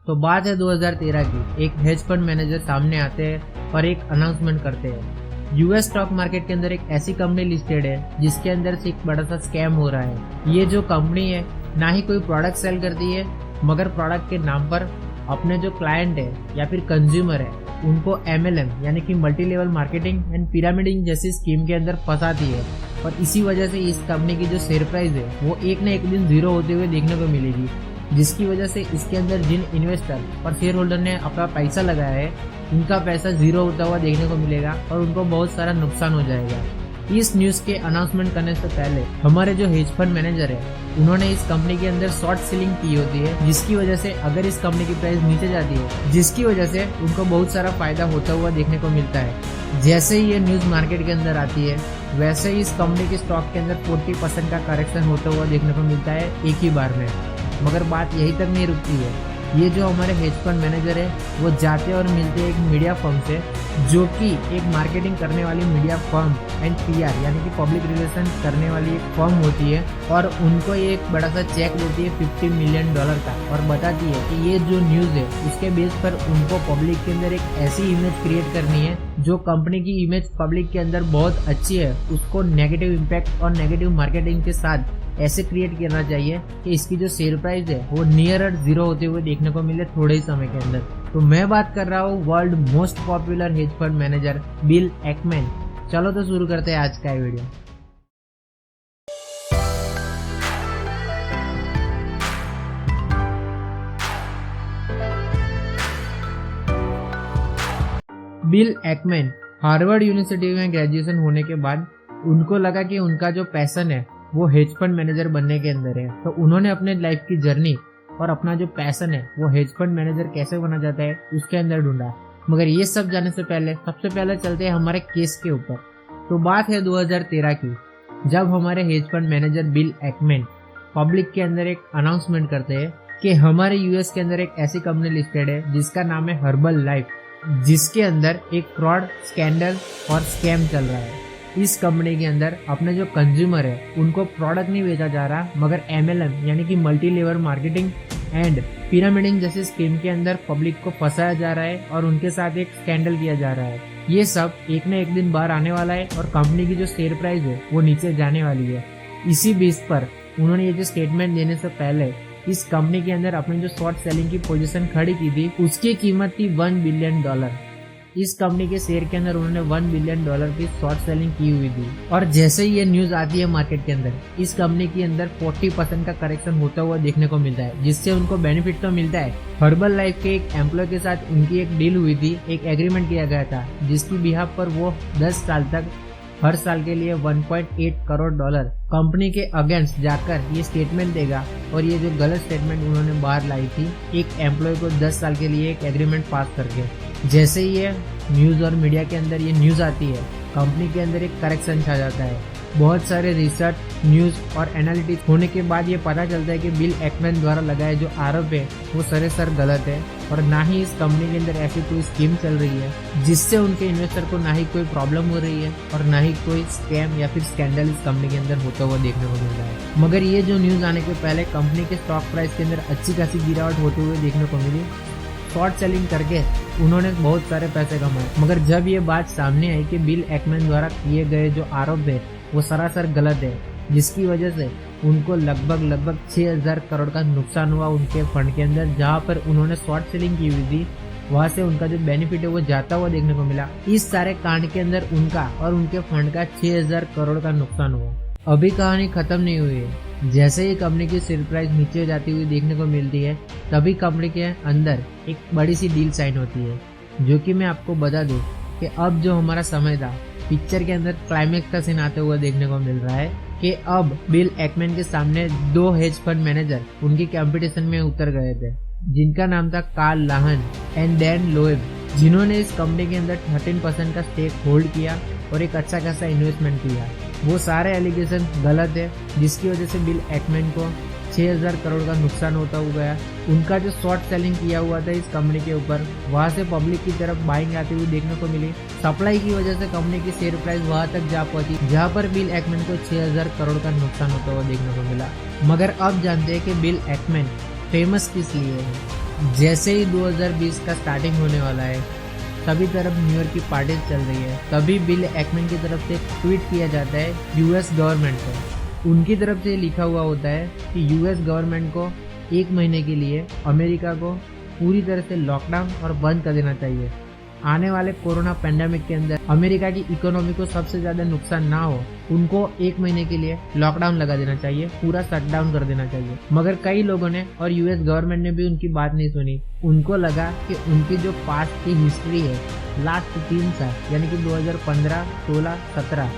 तो बात है 2013 की। एक हेज फंड मैनेजर सामने आते हैं और एक अनाउंसमेंट करते हैं। यूएस स्टॉक मार्केट के अंदर एक ऐसी कंपनी लिस्टेड है जिसके अंदर से एक बड़ा सा स्कैम हो रहा है। ये जो कंपनी है ना ही कोई प्रोडक्ट सेल करती है, मगर प्रोडक्ट के नाम पर अपने जो क्लाइंट है या फिर कंज्यूमर है उनको MLM यानी कि multi level marketing and pyramiding जैसी स्कीम के अंदर फंसाती है। और इसी वजह से इस कंपनी की जो शेयर प्राइस है वो एक न एक दिन जीरो होते हुए देखने को मिलेगी, जिसकी वजह से इसके अंदर जिन इन्वेस्टर और शेयर होल्डर ने अपना पैसा लगाया है उनका पैसा जीरो होता हुआ देखने को मिलेगा और उनको बहुत सारा नुकसान हो जाएगा। इस न्यूज के अनाउंसमेंट करने से पहले हमारे जो हेज फंड मैनेजर है उन्होंने इस कंपनी के अंदर शॉर्ट सेलिंग की होती है, जिसकी वजह से अगर इस कंपनी की प्राइस नीचे जाती है जिसकी वजह से उनको बहुत सारा फायदा होता हुआ देखने को मिलता है। जैसे ही ये न्यूज मार्केट के अंदर आती है वैसे ही इस कंपनी के स्टॉक के अंदर 40% का करेक्शन होता हुआ देखने को मिलता है एक ही बार में। मगर बात यही तक नहीं रुकती है। ये जो हमारे हेज फंड मैनेजर है वो जाते और मिलते हैं एक मीडिया फर्म से, जो कि एक मार्केटिंग करने वाली मीडिया फर्म एंड PR यानी कि पब्लिक रिलेशन करने वाली एक फर्म होती है, और उनको ये एक बड़ा सा चेक देती है $50 मिलियन का और बताती है कि ये जो न्यूज़ है उसके बेस पर उनको पब्लिक के अंदर एक ऐसी इमेज क्रिएट करनी है जो कंपनी की इमेज पब्लिक के अंदर बहुत अच्छी है उसको नेगेटिव इम्पैक्ट और नेगेटिव मार्केटिंग के साथ ऐसे क्रिएट करना चाहिए कि इसकी जो शेयर प्राइस है वो नियर जीरो होते हुए देखने को मिले थोड़े ही समय के अंदर। तो मैं बात कर रहा हूँ world most popular hedge fund manager bill Ekman. चलो तो शुरू करते हैं आज का video. Bill Ekman Harvard university में ग्रेजुएशन होने के बाद उनको लगा कि उनका जो पैशन है वो हेज फंड मैनेजर बनने के अंदर है, तो उन्होंने अपने लाइफ की जर्नी और अपना जो पैशन है वो हेज फंड मैनेजर कैसे बना जाता है उसके अंदर ढूंढा। मगर ये सब जाने से पहले सबसे पहले चलते हैं हमारे केस के ऊपर। तो बात है 2013 की, जब हमारे hedge fund manager bill Ekman public के अंदर एक अनाउंसमेंट करते हैं कि हमारे US के अंदर एक ऐसी कंपनी लिस्टेड है जिसका नाम है हर्बल लाइफ, जिसके अंदर एक फ्रॉड, स्कैंडल और स्कैम चल रहा है। इस कंपनी के अंदर अपने जो कंज्यूमर है उनको प्रोडक्ट नहीं बेचा जा रहा, मगर MLM यानी कि multi level marketing and pyramiding जैसी स्कीम के अंदर पब्लिक को फंसाया जा रहा है और उनके साथ एक स्कैंडल किया जा रहा है। ये सब एक न एक दिन बाहर आने वाला है और कंपनी की जो शेयर प्राइस है वो नीचे जाने वाली है। इसी बेस पर उन्होंने ये जो स्टेटमेंट देने से पहले इस कंपनी के अंदर अपनी जो शॉर्ट सेलिंग की पोजीशन खड़ी की थी उसकी कीमत थी $1 बिलियन। इस कंपनी के शेयर के अंदर उन्होंने $1 बिलियन की शॉर्ट सेलिंग की हुई थी। और जैसे ही ये न्यूज आती है मार्केट के अंदर इस कंपनी के अंदर 40% का करेक्शन होता हुआ देखने को मिलता है, जिससे उनको बेनिफिट तो मिलता है। हर्बल लाइफ के एक एम्प्लॉय के साथ उनकी एक डील हुई थी, एक एग्रीमेंट किया गया था जिसकी बिहाफ पर वो 10 साल तक हर साल के लिए $1.8 करोड़ कंपनी के अगेंस्ट जाकर ये स्टेटमेंट देगा। और ये जो गलत स्टेटमेंट उन्होंने बाहर लाई थी एक एम्प्लॉय को 10 साल के लिए एक एग्रीमेंट पास करके, जैसे ही ये न्यूज और मीडिया के अंदर ये न्यूज आती है कंपनी के अंदर एक करेक्शन छा जाता है। बहुत सारे रिसर्च, न्यूज और एनालिटिक्स होने के बाद ये पता चलता है कि बिल एकमैन द्वारा लगाए जो आरोप है वो सरासर गलत है और ना ही इस कंपनी के अंदर ऐसी कोई स्कीम चल रही है जिससे उनके इन्वेस्टर को ना ही कोई प्रॉब्लम हो रही है और ना ही कोई स्कैम या फिर स्कैंडल इस कंपनी के अंदर होता हुआ देखने को मिल रहा है। मगर ये जो न्यूज आने के पहले कंपनी के स्टॉक प्राइस के अंदर अच्छी खासी गिरावट होते हुए देखने को मिली। शॉर्ट सेलिंग करके उन्होंने बहुत सारे पैसे कमाए। मगर जब ये बात सामने आई कि बिल एकमैन द्वारा किए गए जो आरोप है वो सरासर गलत है, जिसकी वजह से उनको लगभग 6000 करोड़ का नुकसान हुआ उनके फंड के अंदर, जहां पर उन्होंने शॉर्ट सेलिंग की हुई थी वहां से उनका जो बेनिफिट है वो जाता हुआ देखने को मिला। इस सारे कांड के अंदर उनका और उनके फंड का 6000 करोड़ का नुकसान हुआ। अभी कहानी खत्म नहीं हुई है। जैसे ही कंपनी की शेयर प्राइस नीचे जाती हुई देखने को मिलती है तभी कंपनी के अंदर एक बड़ी सी डील साइन होती है, जो कि मैं आपको बता दूं कि अब जो हमारा समय था पिक्चर के अंदर क्लाइमेक्स का सीन आते हुआ देखने को मिल रहा है कि अब बिल एकमैन के सामने 2 हेज फंड मैनेजर उनकी कंपटीशन में उतर गए थे, जिनका नाम था कार्ल लाहन एंड डैन लोएब, जिन्होंने इस कंपनी के अंदर 13% का स्टेक होल्ड किया और एक अच्छा खासा इन्वेस्टमेंट किया। वो सारे एलिगेशन गलत है, जिसकी वजह से बिल एकमैन को 6000 करोड़ का नुकसान होता हुआ गया। उनका जो शॉर्ट सेलिंग किया हुआ था इस कंपनी के ऊपर वहां से पब्लिक की तरफ बाइंग आती हुई देखने को मिली। सप्लाई की वजह से कंपनी की शेयर प्राइस वहां तक जा पहुंची जहां पर बिल एकमैन को 6000 करोड़ का नुकसान होता हुआ देखने को मिला। मगर अब जानते हैं कि बिल एकमैन फेमस किस लिए है। जैसे ही 2020 का स्टार्टिंग होने वाला है, सभी तरफ न्यू ईयर की पार्टीज चल रही है, तभी बिल एकमैन की तरफ से एक ट्वीट किया जाता है यूएस गवर्नमेंट को। उनकी तरफ से लिखा हुआ होता है कि यूएस गवर्नमेंट को 1 महीने के लिए अमेरिका को पूरी तरह से लॉकडाउन और बंद कर देना चाहिए। आने वाले कोरोना पेंडेमिक के अंदर अमेरिका की इकोनॉमी को सबसे ज्यादा नुकसान ना हो, उनको 1 महीने के लिए लॉकडाउन लगा देना चाहिए, पूरा शटडाउन कर देना चाहिए। मगर कई लोगों ने और यूएस गवर्नमेंट ने भी उनकी बात नहीं सुनी। उनको लगा कि उनकी जो पास्ट की हिस्ट्री है, लास्ट 3 साल यानी कि 2015, 16, 17,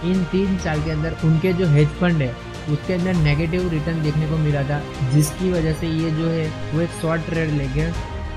इन 3 साल के अंदर उनके जो हेज फंड है उसके अंदर नेगेटिव रिटर्न देखने को मिला था, जिसकी वजह से ये जो है वो एक शॉर्ट ट्रेड लेके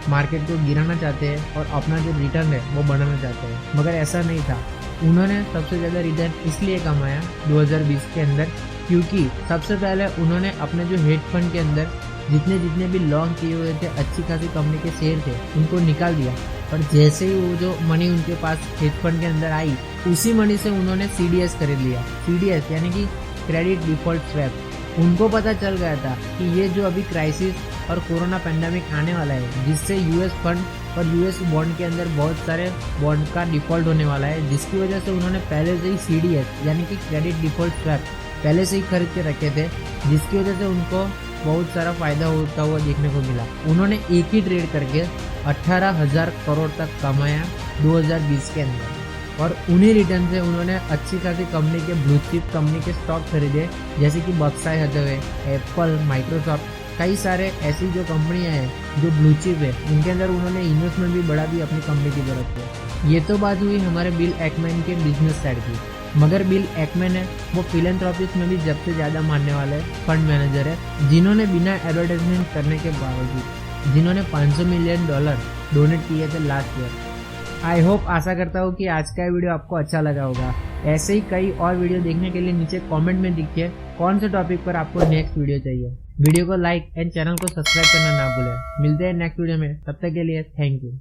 मार्केट को गिराना चाहते हैं और अपना जो रिटर्न है वो बढ़ाना चाहते हैं। मगर ऐसा नहीं था। उन्होंने सबसे ज़्यादा रिटर्न इसलिए कमाया 2020 के अंदर क्योंकि सबसे पहले उन्होंने अपने जो हेज फंड के अंदर जितने भी लॉन्ग किए हुए थे अच्छी खासी कंपनी के शेयर थे, उनको निकाल दिया। और जैसे ही वो जो मनी उनके पास हेज फंड के अंदर आई, उसी मनी से उन्होंने CDS खरीद लिया। CDS यानी कि क्रेडिट डिफॉल्ट स्वैप। उनको पता चल गया था कि ये जो अभी क्राइसिस और कोरोना पेंडेमिक आने वाला है, जिससे यूएस फंड और यूएस बॉन्ड के अंदर बहुत सारे बॉन्ड का डिफॉल्ट होने वाला है, जिसकी वजह से उन्होंने पहले से ही CDS यानी कि क्रेडिट डिफॉल्ट स्वैप पहले से ही खरीद के रखे थे, जिसकी वजह से उनको बहुत सारा फायदा होता हुआ देखने को मिला। उन्होंने एक ही ट्रेड करके 18,000 करोड़ तक कमाया 2020 के अंदर। और उन्हीं रिटर्न से उन्होंने अच्छी खासी कंपनी के ब्लू चिप कंपनी के स्टॉक खरीदे, जैसे कि बक्साई हैथवे, एप्पल, माइक्रोसॉफ्ट, कई सारे ऐसी जो कंपनियां हैं जो ब्लू चिप है, उनके अंदर उन्होंने इन्वेस्टमेंट भी बढ़ा दी अपनी कंपनी की तरफ से। ये तो बात हुई हमारे बिल एकमैन के बिजनेस साइड की। मगर बिल एकमैन है वो फिलैंथ्रोपिस्ट में भी सबसे ज़्यादा मानने वाले फंड मैनेजर है, जिन्होंने बिना एडवर्टाइजमेंट करने के बावजूद जिन्होंने $500 मिलियन डोनेट किए थे लास्ट ईयर। आई होप, आशा करता हूँ कि आज का वीडियो आपको अच्छा लगा होगा। ऐसे ही कई और वीडियो देखने के लिए नीचे कमेंट में लिखिए कौन से टॉपिक पर आपको नेक्स्ट वीडियो चाहिए। वीडियो को लाइक एंड चैनल को सब्सक्राइब करना ना भूलें। मिलते हैं नेक्स्ट वीडियो में, तब तक के लिए थैंक यू।